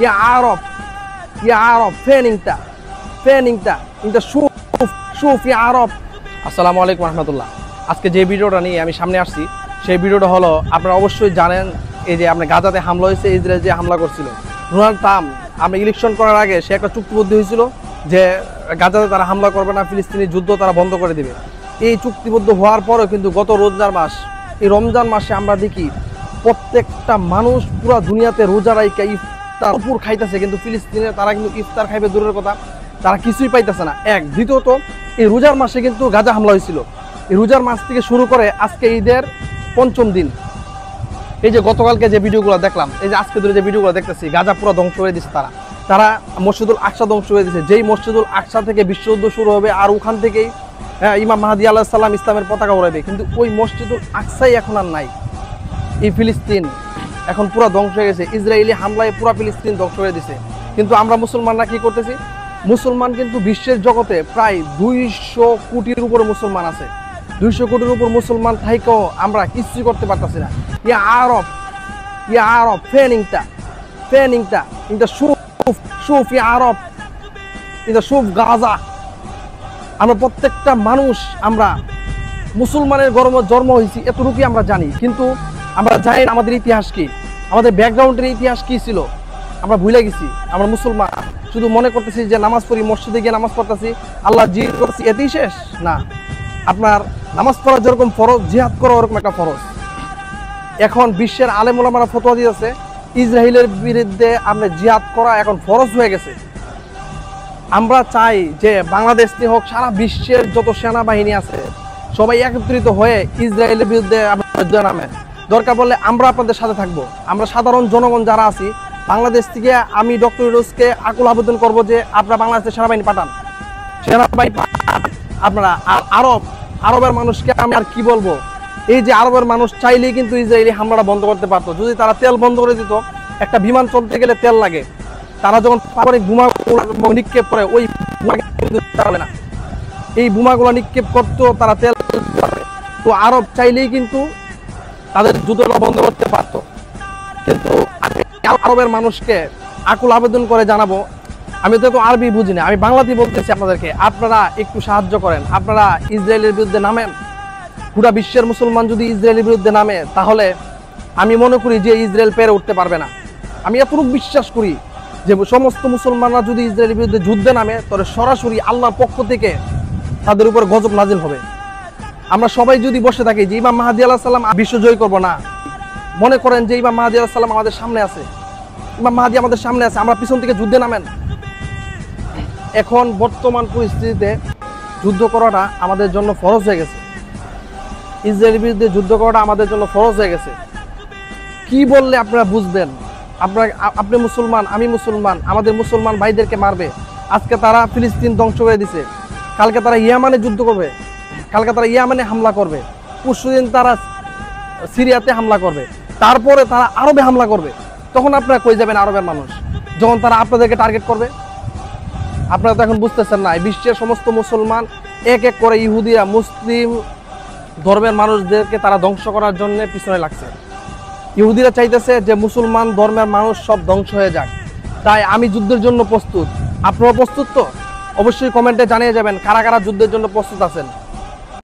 ইয়া আরব, ইয়া আরব ফেনিংটা ফেনিংটা ইনটা শুফ শুফ ইয়া আরব। আসসালামু আলাইকুম রহমতুল্লাহ। আজকে যে ভিডিওটা নিয়ে আমি সামনে আসছি সেই ভিডিওটা হলো, আপনারা অবশ্যই জানেন এই যে আপনার গাজাতে হামলা হয়েছে, ইসরায়েল যে হামলা করছিল। ডোনাল্ড ট্রাম্প আমরা ইলেকশন করার আগে সে একটা চুক্তিবদ্ধ হয়েছিল যে গাজাতে তারা হামলা করবে না, ফিলিস্তিনি যুদ্ধ তারা বন্ধ করে দেবে। এই চুক্তিবদ্ধ হওয়ার পরেও কিন্তু গত রোজার মাস, এই রমজান মাসে আমরা দেখি প্রত্যেকটা মানুষ পুরো দুনিয়াতে রোজা রাইকা ইফতার উপর খাইতেছে, কিন্তু ফিলিস্তিনে তারা কিন্তু ইফতার খাইবে দূরের কথা, তারা কিছুই পাইতেছে না। এক দ্বিতীয়ত এই রোজার মাসে কিন্তু গাজা হামলা হয়েছিল। এই রোজার মাস থেকে শুরু করে আজকে ঈদের পঞ্চম দিন, এই যে গতকালকে যে ভিডিওগুলো দেখলাম, এই যে আজকে ধরে যে ভিডিওগুলো দেখতেছি, গাজা পুরো ধ্বংস হয়ে দিচ্ছে। তারা মসজিদুল আকসা ধ্বংস হয়ে দিচ্ছে। যেই মসজিদুল আকসা থেকে বিশ্বযুদ্ধ শুরু হবে আর ওখান থেকেই ইমাম মাহদি আলাইহিস সালাম ইসলামের পতাকা উড়াবে, কিন্তু ওই মসজিদুল আকসাই এখন আর নাই। এই ফিলিস্তিন এখন পুরো ধ্বংস হয়ে গেছে, ইসরায়েলি হামলায় পুরো ফিলিস্তিন ধ্বংস হয়ে দিছে। কিন্তু আমরা মুসলমানরা কি করতেছি? মুসলমান কিন্তু বিশ্বের জগতে প্রায় 200 কোটির উপরে মুসলমান আছে। 200 কোটির উপর মুসলমান থাইকেও আমরা কিছুই করতে পারতেছি না। ইয়া আরব ফেনিংটা ফেনিংটা ইনটা শুফ শুফ ইয়া আরব ইনটা শুফ গাজা। আমরা প্রত্যেকটা মানুষ আমরা মুসলমানের জন্ম হয়েছি এতটুকুই আমরা জানি, কিন্তু আমরা জানি না আমাদের ইতিহাস কি, আমাদের ব্যাকগ্রাউন্ডের ইতিহাস কি ছিল আমরা ভুলে গেছি। আমরা মুসলমান শুধু মনে করতেছি যে নামাজ পড়ি, মসজিদে গিয়ে নামাজ পড়তেছি, আল্লাহ জিহাদ করতেছি, এতেই শেষ না। আপনার নামাজ পড়া যেরকম ফরজ, জিহাদ করা ওরকম একটা ফরজ। এখন বিশ্বের আলেম ওলামারা ফতোয়া দিয়েছে ইসরায়েলের বিরুদ্ধে আমরা জিহাদ করা এখন ফরজ হয়ে গেছে। আমরা চাই যে বাংলাদেশ নিয়ে হোক, সারা বিশ্বের যত সেনাবাহিনী আছে সবাই একত্রিত হয়ে ইসরায়েলের বিরুদ্ধে নামে, দরকার পড়লে আমরা আপনাদের সাথে থাকবো। আমরা সাধারণ জনগণ যারা আছি বাংলাদেশ থেকে, আমি ডক্টর ইউনূসকে আকুল আবেদন করবো যে আপনারা বাংলাদেশের সেনাবাহিনী পাঠান, সেনাবাহিনী আপনারা। আর আরবের মানুষকে আমি আর কি বলবো, এই যে আরবের মানুষ চাইলেই কিন্তু ইসরায়েলি হামলাটা বন্ধ করতে পারতো। যদি তারা তেল বন্ধ করে দিত, একটা বিমান চলতে গেলে তেল লাগে, তারা যখন বোমা নিক্ষেপ করে ওই চালাবে না, এই বোমাগুলো নিক্ষেপ করতো তারা তেল। তো আরব চাইলেই কিন্তু তাদের যুদ্ধটা বন্ধ করতে পারতো। কিন্তু আরবের মানুষকে আকুল আবেদন করে জানাবো, আমি তো আরবি বুঝি না, আমি বাংলাতেই বলতেছি আপনাদেরকে, আপনারা একটু সাহায্য করেন, আপনারা ইসরায়েলের বিরুদ্ধে নামেন। পুরা বিশ্বের মুসলমান যদি ইসরায়েলের বিরুদ্ধে নামে, তাহলে আমি মনে করি যে ইসরায়েল পেরে উঠতে পারবে না। আমি এতটুকু বিশ্বাস করি যে সমস্ত মুসলমানরা যদি ইসরায়েলের বিরুদ্ধে যুদ্ধে নামে, তাহলে সরাসরি আল্লাহর পক্ষ থেকে তাদের উপর গজব নাজিল হবে। আমরা সবাই যদি বসে থাকি যে ইমাম মাহদি আলাইহিস সালাম বিশ্ব জয় করবো না, মনে করেন যে ইমাম মাহদি আলাইহিস সালাম আমাদের সামনে আছে, ইমাম মাহদি আমাদের সামনে আছে, আমরা পিছন থেকে যুদ্ধে নামেন। এখন বর্তমান পরিস্থিতিতে যুদ্ধ করাটা আমাদের জন্য ফরজ হয়ে গেছে, ইসরায়েলের বিরুদ্ধে যুদ্ধ করাটা আমাদের জন্য ফরজ হয়ে গেছে। কি বললে আপনারা বুঝবেন? আপনি মুসলমান, আমি মুসলমান, আমাদের মুসলমান ভাইদেরকে মারবে। আজকে তারা ফিলিস্তিন ধ্বংস করে দিছে, কালকে তারা ইয়ামানে যুদ্ধ করবে, কালকে তারা ইয়ামানে হামলা করবে, পরশুদিন তারা সিরিয়াতে হামলা করবে, তারপরে তারা আরবে হামলা করবে। তখন আপনারা কই যাবেন আরবের মানুষ, যখন তারা আপনাদেরকে টার্গেট করবে? আপনারা তো এখন বুঝতেছেন না, বিশ্বের সমস্ত মুসলমান এক এক করে ইহুদিরা মুসলিম ধর্মের মানুষদেরকে তারা ধ্বংস করার জন্য পিছনে লাগছে। ইহুদিরা চাইতেছে যে মুসলমান ধর্মের মানুষ সব ধ্বংস হয়ে যাক। তাই আমি যুদ্ধের জন্য প্রস্তুত। আপনারা প্রস্তুত তো? অবশ্যই কমেন্টে জানিয়ে যাবেন কারা কারা যুদ্ধের জন্য প্রস্তুত আছেন।